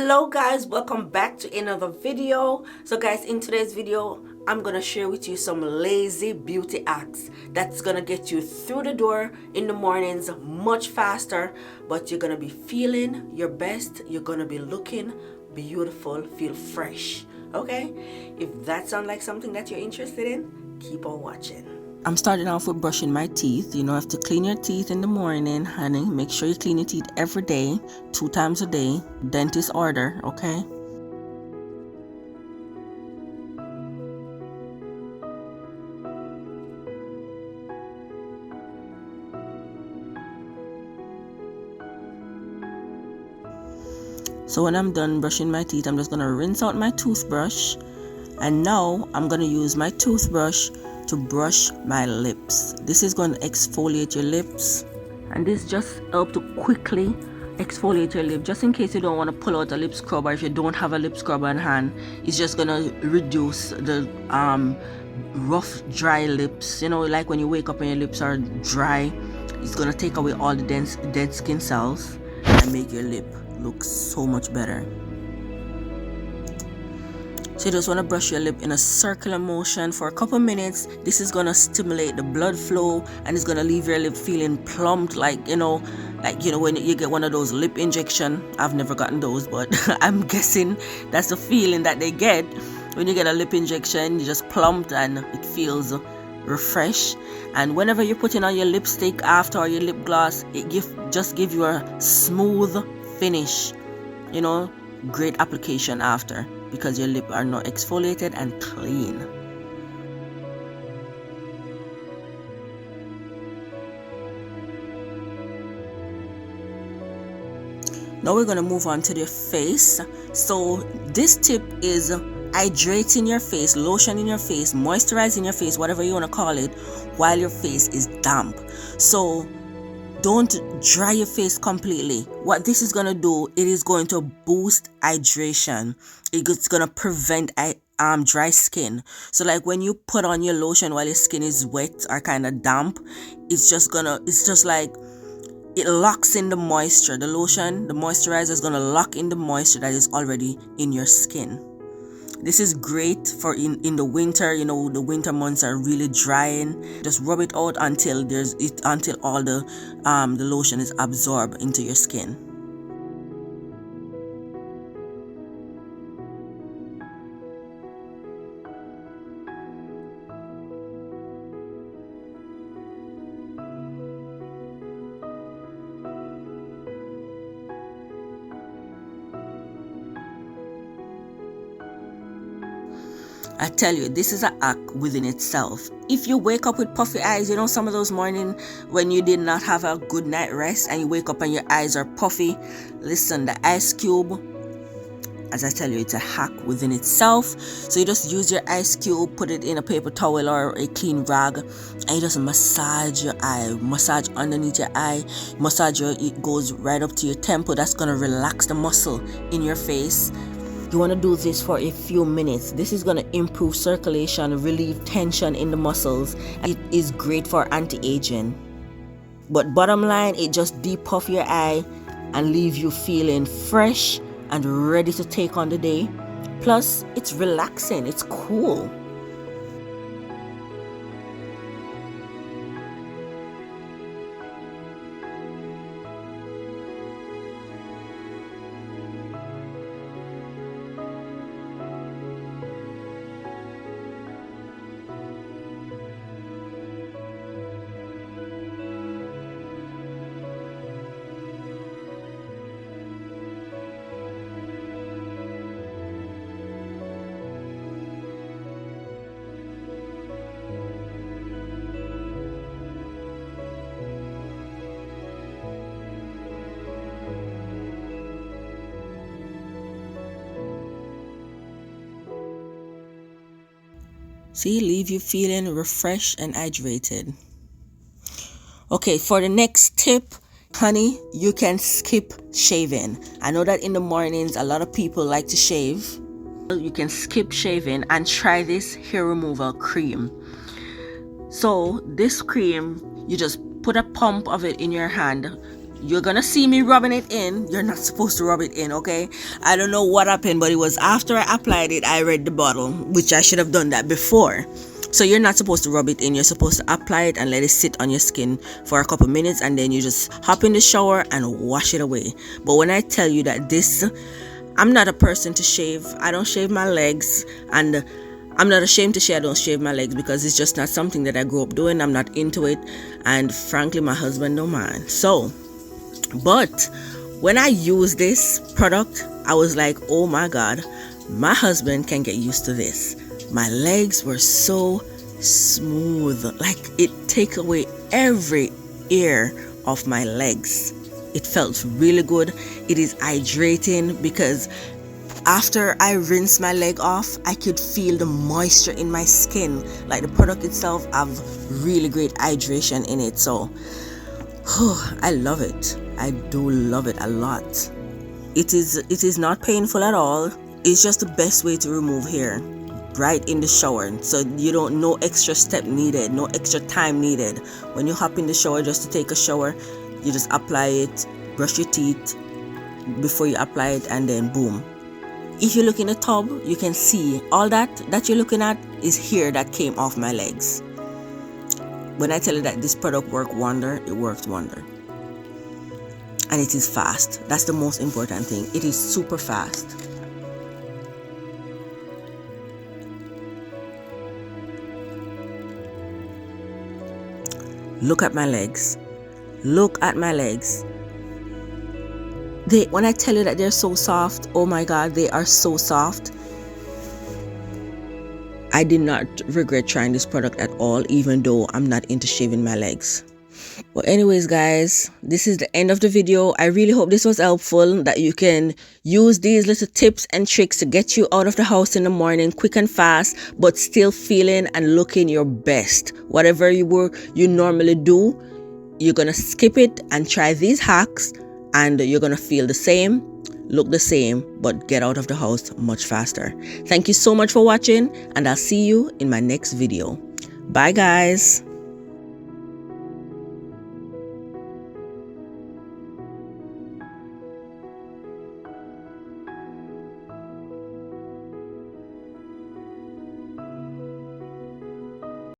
Hello guys, welcome back to another video. So guys, in today's video I'm gonna share with you some lazy beauty hacks that's gonna get you through the door in the mornings much faster, but you're gonna be feeling your best, you're gonna be looking beautiful, feel fresh. Okay, if that sounds like something that you're interested in, keep on watching. I'm starting off with brushing my teeth. You know, have to clean your teeth in the morning, honey. Make sure you clean your teeth every day, 2 times a day. Dentist order, okay? So when I'm done brushing my teeth, I'm just gonna rinse out my toothbrush. And now I'm gonna use my toothbrush to brush my lips. This is going to exfoliate your lips, and this just helps to quickly exfoliate your lip, just in case you don't want to pull out a lip scrub, or if you don't have a lip scrub on hand. It's just gonna reduce the rough dry lips, you know, like when you wake up and your lips are dry. It's gonna take away all the dead skin cells and make your lip look so much better. So you just want to brush your lip in a circular motion for a couple minutes. This is going to stimulate the blood flow, and it's going to leave your lip feeling plumped, like you know when you get one of those lip injection. I've never gotten those, but I'm guessing that's the feeling that they get when you get a lip injection. You just plumped and it feels refreshed. And whenever you're putting on your lipstick after, or your lip gloss, it just give you a smooth finish, you know, great application after, because your lips are not exfoliated and clean. Now we're going to move on to the face. So this tip is hydrating your face, lotioning your face, moisturizing your face, whatever you want to call it, while your face is damp. So don't dry your face completely. What this is going to do, it is going to boost hydration. It's going to prevent dry skin. So like when you put on your lotion while your skin is wet or kind of damp, it's just like it locks in the moisture. The lotion, the moisturizer is going to lock in the moisture that is already in your skin. This is great for in the winter. You know, the winter months are really drying. Just rub it out until all the lotion is absorbed into your skin. I tell you, this is a hack within itself. If you wake up with puffy eyes, you know, some of those mornings when you did not have a good night rest and you wake up and your eyes are puffy, listen, the ice cube, as I tell you, it's a hack within itself. So you just use your ice cube, put it in a paper towel or a clean rag, and you just massage your eye, massage underneath your eye, it goes right up to your temple. That's gonna relax the muscle in your face. You want to do this for a few minutes. This is going to improve circulation, relieve tension in the muscles. It is great for anti-aging. But bottom line, it just depuff your eye and leave you feeling fresh and ready to take on the day. Plus, it's relaxing. It's cool. See, leave you feeling refreshed and hydrated. Okay, for the next tip, honey, you can skip shaving. I know that in the mornings a lot of people like to shave. You can skip shaving and try this hair removal cream. So this cream, you just put a pump of it in your hand, you're gonna see me rubbing it in. You're not supposed to rub it in, okay? I don't know what happened, but it was after I applied it, I read the bottle, which I should have done that before. So you're not supposed to rub it in. You're supposed to apply it and let it sit on your skin for a couple minutes, and then you just hop in the shower and wash it away. But when I tell you that this, I'm not a person to shave. I don't shave my legs, and I'm not ashamed to say I don't shave my legs because it's just not something that I grew up doing. I'm not into it, and frankly my husband don't mind. So, but when I use this product, I was like, oh my god, my husband can get used to this. My legs were so smooth, like it take away every ear of my legs. It felt really good. It is hydrating because after I rinse my leg off, I could feel the moisture in my skin. Like the product itself have really great hydration in it. So I love it. I do love it a lot. It is not painful at all. It's just the best way to remove hair right in the shower, so you don't, no extra step needed, no extra time needed. When you hop in the shower just to take a shower, you just apply it, brush your teeth before you apply it, and then boom. If you look in the tub, you can see all that you're looking at is hair that came off my legs. When I tell you that this product works wonder, it works wonder. And it is fast. That's the most important thing. It is super fast. Look at my legs. Look at my legs. When I tell you that they're so soft, oh my god, they are so soft. I did not regret trying this product at all, even though I'm not into shaving my legs. Well, anyways guys, this is the end of the video. I really hope this was helpful, that you can use these little tips and tricks to get you out of the house in the morning quick and fast, but still feeling and looking your best. Whatever you normally do, you're gonna skip it and try these hacks, and you're gonna feel the same, look the same, but get out of the house much faster. Thank you so much for watching, and I'll see you in my next video. Bye guys.